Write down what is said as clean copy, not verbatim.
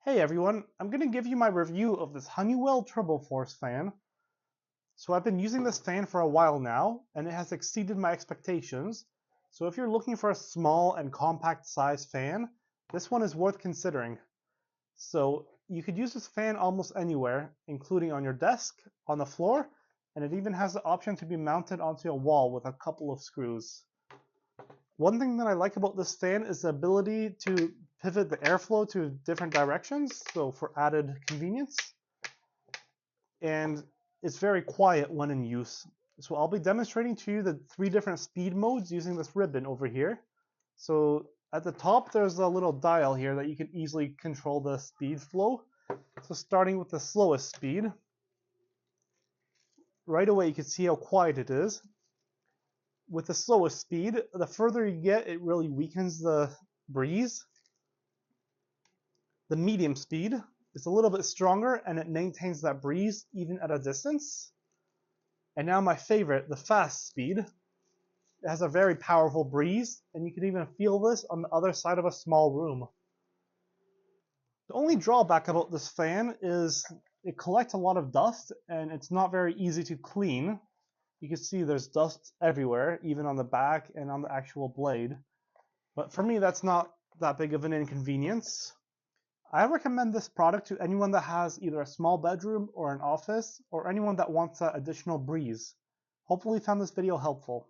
Hey everyone, I'm going to give you my review of this Honeywell TurboForce fan. So I've been using this fan for a while now, and it has exceeded my expectations. So if you're looking for a small and compact size fan, this one is worth considering. So you could use this fan almost anywhere, including on your desk, on the floor, and it even has the option to be mounted onto a wall with a couple of screws. One thing that I like about this fan is the ability to pivot the airflow to different directions, so for added convenience. And it's very quiet when in use. So I'll be demonstrating to you the 3 different speed modes using this ribbon over here. So at the top there's a little dial here that you can easily control the speed flow. So starting with the slowest speed, right away you can see how quiet it is. With the slowest speed, the further you get, it really weakens the breeze. The medium speed is a little bit stronger and it maintains that breeze even at a distance. And now my favorite, the fast speed. It has a very powerful breeze, and you can even feel this on the other side of a small room. The only drawback about this fan is it collects a lot of dust, and it's not very easy to clean. You can see there's dust everywhere, even on the back and on the actual blade. But for me, that's not that big of an inconvenience. I recommend this product to anyone that has either a small bedroom or an office, or anyone that wants that additional breeze. Hopefully you found this video helpful.